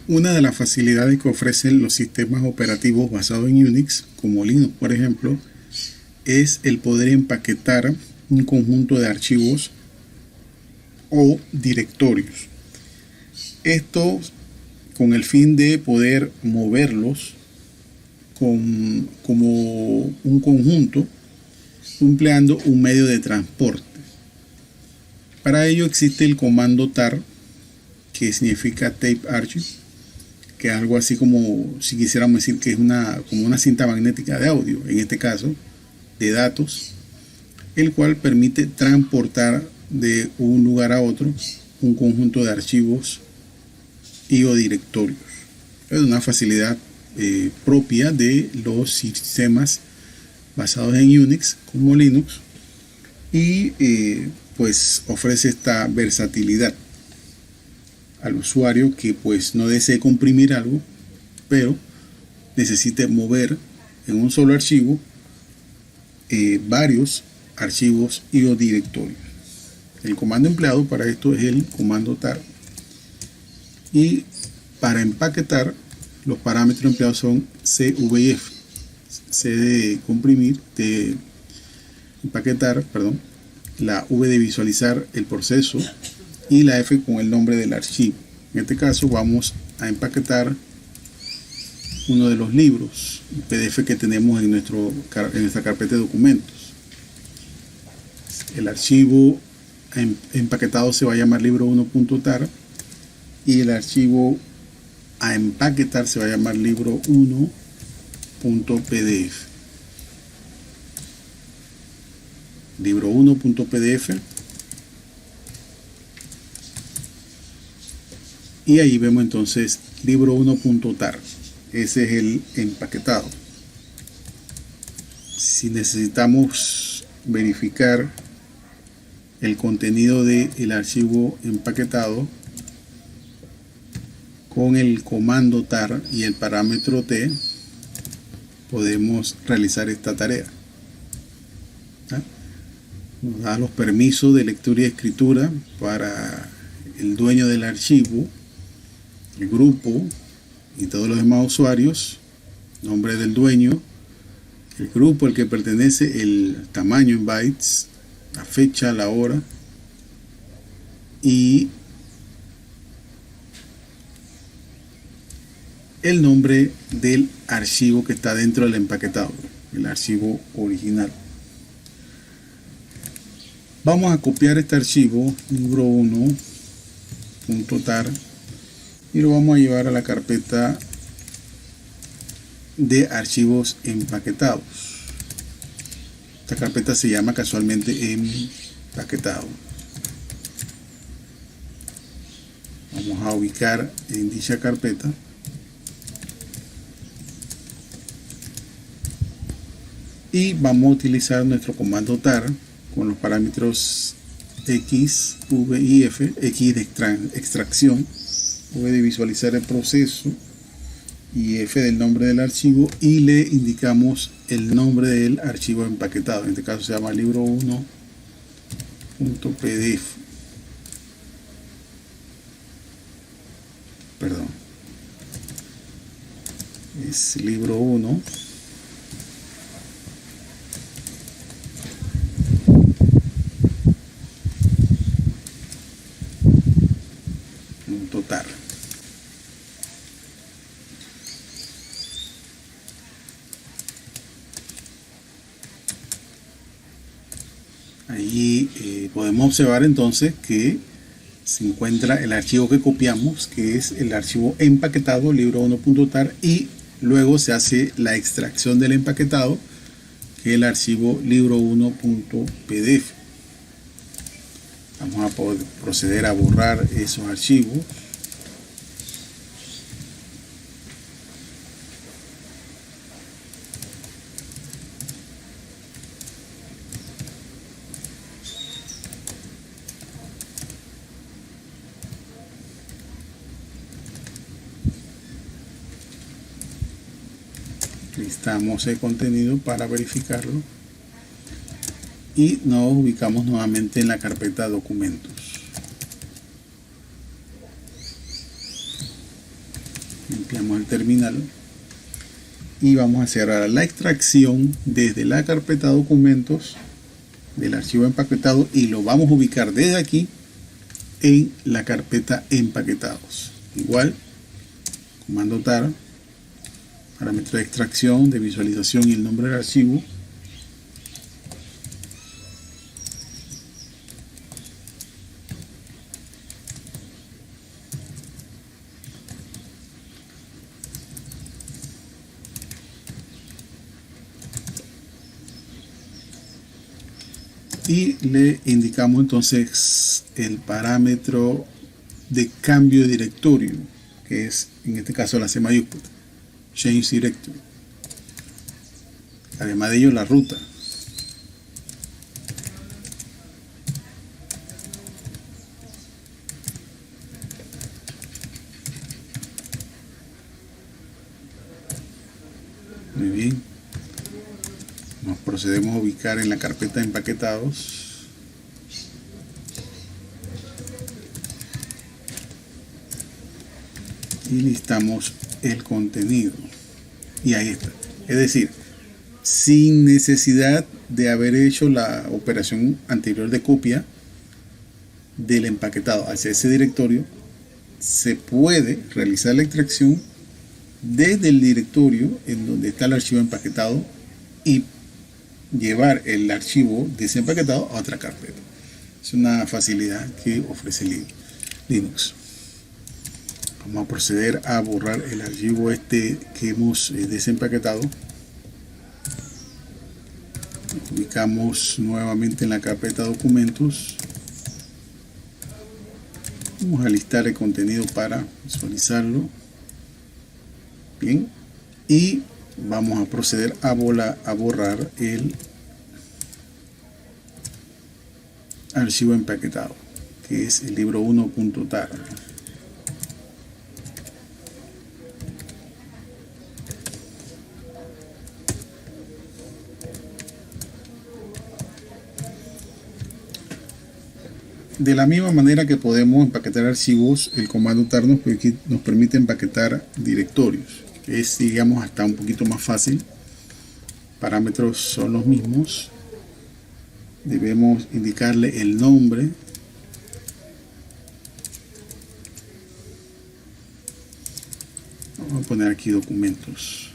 Una de las facilidades que ofrecen los sistemas operativos basados en Unix, como Linux por ejemplo, es el poder empaquetar un conjunto de archivos o directorios. Esto con el fin de poder moverlos como un conjunto, empleando un medio de transporte. Para ello existe el comando tar, que significa tape archive, que es algo así como si quisiéramos decir que es como una cinta magnética de audio, en este caso de datos, el cual permite transportar de un lugar a otro un conjunto de archivos y o directorios. Es una facilidad propia de los sistemas basados en Unix como Linux, y pues ofrece esta versatilidad al usuario que pues no desee comprimir algo, pero necesite mover en un solo archivo varios archivos y o directorios. El comando empleado para esto es el comando tar, y para empaquetar los parámetros empleados son CV y F. C de comprimir, de empaquetar, perdón, la V de visualizar el proceso y la F con el nombre del archivo. En este caso vamos a empaquetar uno de los libros PDF que tenemos en nuestra carpeta de documentos. El archivo empaquetado se va a llamar libro1.tar y el archivo a empaquetar se va a llamar libro1.pdf. libro1.pdf, y ahí vemos entonces libro1.tar. Ese es el empaquetado. Si necesitamos verificar el contenido del archivo empaquetado con el comando tar y el parámetro t, podemos realizar esta tarea. Nos da los permisos de lectura y escritura para el dueño del archivo, el grupo y todos los demás usuarios, nombre del dueño, el grupo al que pertenece, el tamaño en bytes, la fecha, la hora y el nombre del archivo que está dentro del empaquetado, el archivo original. Vamos a copiar este archivo libro1.tar y lo vamos a llevar a la carpeta de archivos empaquetados. Esta carpeta se llama casualmente empaquetado. Vamos a ubicar en dicha carpeta y vamos a utilizar nuestro comando tar con los parámetros X, V y F. X de extracción, V de visualizar el proceso y F del nombre del archivo, y le indicamos el nombre del archivo empaquetado. En este caso se llama libro1.pdf. Perdón, es libro1 tar. Ahí podemos observar entonces que se encuentra el archivo que copiamos, que es el archivo empaquetado libro1.tar, y luego se hace la extracción del empaquetado, que es el archivo libro1.pdf. Vamos a poder proceder a borrar esos archivos. Listamos el contenido para verificarlo y nos ubicamos nuevamente en la carpeta documentos. Limpiamos el terminal y vamos a cerrar la extracción desde la carpeta documentos del archivo empaquetado y lo vamos a ubicar desde aquí en la carpeta empaquetados. Igual, comando tar, parámetro de extracción, de visualización y el nombre del archivo. Y le indicamos entonces el parámetro de cambio de directorio, que es en este caso la C mayúscula, Change Directory. Además de ello, la ruta. Muy bien. Nos procedemos a ubicar en la carpeta de empaquetados. Y listamos el contenido. Y ahí está. Es decir, sin necesidad de haber hecho la operación anterior de copia del empaquetado hacia ese directorio, se puede realizar la extracción desde el directorio en donde está el archivo empaquetado y llevar el archivo desempaquetado a otra carpeta. Es una facilidad que ofrece Linux. Vamos a proceder a borrar el archivo que hemos desempaquetado. Ubicamos nuevamente en la carpeta documentos. Vamos a listar el contenido para visualizarlo. Bien. Y vamos a proceder a borrar el archivo empaquetado, que es el libro 1.tar. De la misma manera que podemos empaquetar archivos, el comando tar nos permite empaquetar directorios. Es, digamos, hasta un poquito más fácil. Parámetros son los mismos. Debemos indicarle el nombre. Vamos a poner aquí documentos.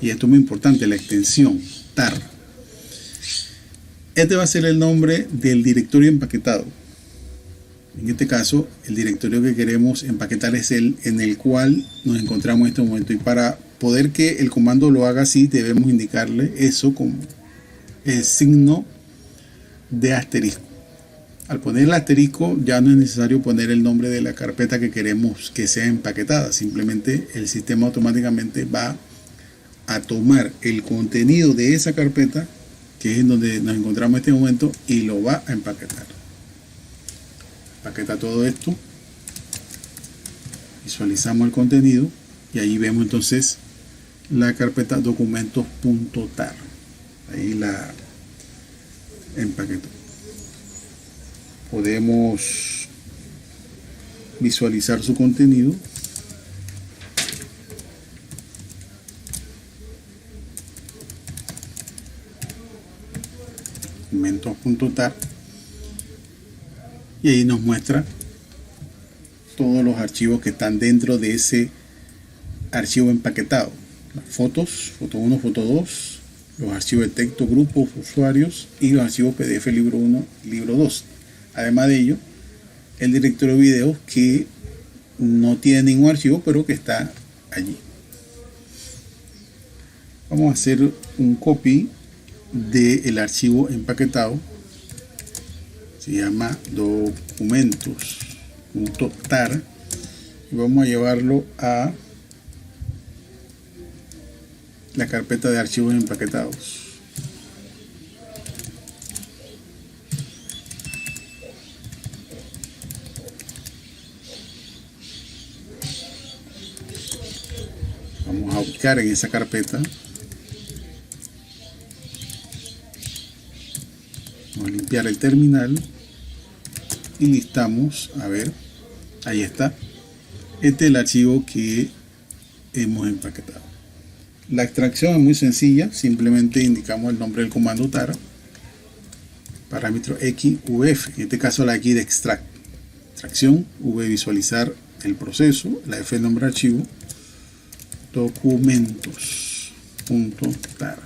Y esto es muy importante, la extensión tar. Este va a ser el nombre del directorio empaquetado. En este caso, el directorio que queremos empaquetar es el en el cual nos encontramos en este momento. Y para poder que el comando lo haga así, debemos indicarle eso con el signo de asterisco. Al poner el asterisco, ya no es necesario poner el nombre de la carpeta que queremos que sea empaquetada. Simplemente el sistema automáticamente va a tomar el contenido de esa carpeta, que es en donde nos encontramos en este momento, y lo va a empaquetar. Empaqueta todo esto, visualizamos el contenido y ahí vemos entonces la carpeta documentos.tar. Ahí la empaquetó. Podemos visualizar su contenido. Documentos.tar. Y ahí nos muestra todos los archivos que están dentro de ese archivo empaquetado. Las fotos, foto 1, foto 2, los archivos de texto, grupos, usuarios y los archivos PDF libro 1 y libro 2. Además de ello, el directorio de videos que no tiene ningún archivo, pero que está allí. Vamos a hacer un copy del archivo empaquetado. Se llama documentos.tar y vamos a llevarlo a la carpeta de archivos empaquetados. Vamos a ubicar en esa carpeta. Vamos a limpiar el terminal y listamos, a ver, ahí está, Este es el archivo que hemos empaquetado. La extracción es muy sencilla, simplemente indicamos el nombre del comando tar, parámetro XVF, en este caso la X de extract, extracción, V visualizar el proceso, la F el nombre del archivo, documentos.tar.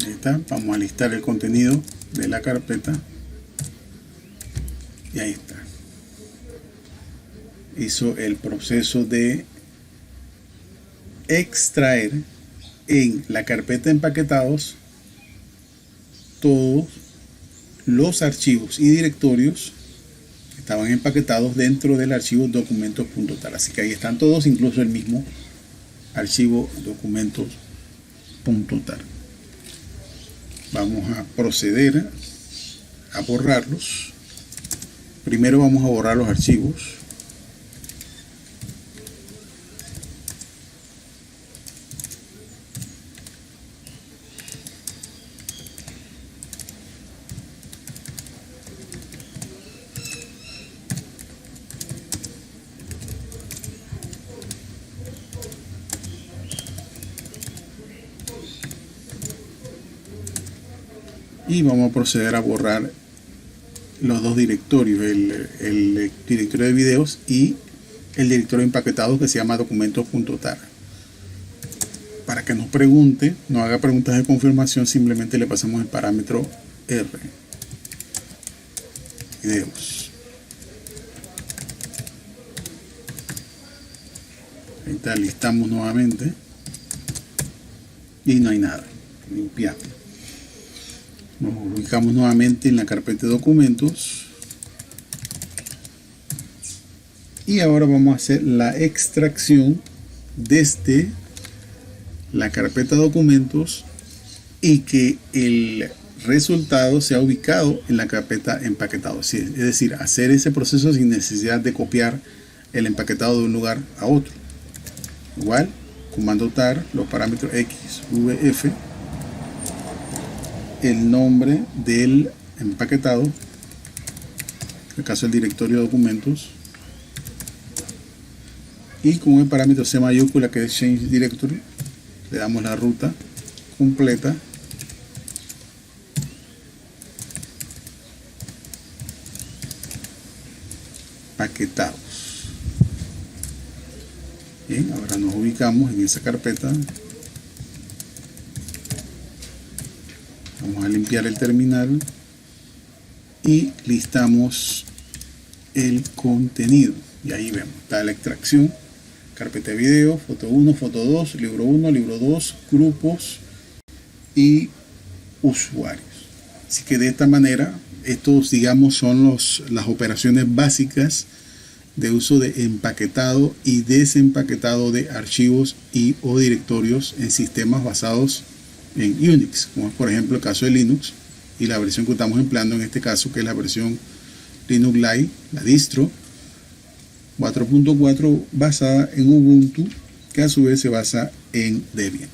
Ahí está, vamos a listar el contenido de la carpeta y ahí está. Hizo el proceso de extraer en la carpeta empaquetados todos los archivos y directorios que estaban empaquetados dentro del archivo documentos.tar. Así que ahí están todos, incluso el mismo archivo documentos.tar. Vamos a proceder a borrarlos. Primero vamos a borrar los archivos. Y vamos a proceder a borrar los dos directorios, el directorio de videos y el directorio empaquetado que se llama documentos.tar. Para que nos pregunte, no haga preguntas de confirmación, simplemente le pasamos el parámetro R, videos. Ahí está, listamos nuevamente y no hay nada, limpiamos. Nos ubicamos nuevamente en la carpeta de documentos y ahora vamos a hacer la extracción desde la carpeta de documentos y que el resultado sea ubicado en la carpeta empaquetado, es decir, hacer ese proceso sin necesidad de copiar el empaquetado de un lugar a otro. Igual, comando tar, los parámetros XVF, el nombre del empaquetado, en el caso del directorio de documentos, y con el parámetro C mayúscula que es Change Directory le damos la ruta completa paquetados. Bien, ahora nos ubicamos en esa carpeta. Vamos a limpiar el terminal y listamos el contenido. Y ahí vemos, está la extracción, carpeta de video, foto 1, foto 2, libro 1, libro 2, grupos y usuarios. Así que de esta manera, estos digamos son las operaciones básicas de uso de empaquetado y desempaquetado de archivos y o directorios en sistemas basados en Unix, como es por ejemplo el caso de Linux y la versión que estamos empleando en este caso, que es la versión Linux Lite, la distro 4.4 basada en Ubuntu, que a su vez se basa en Debian.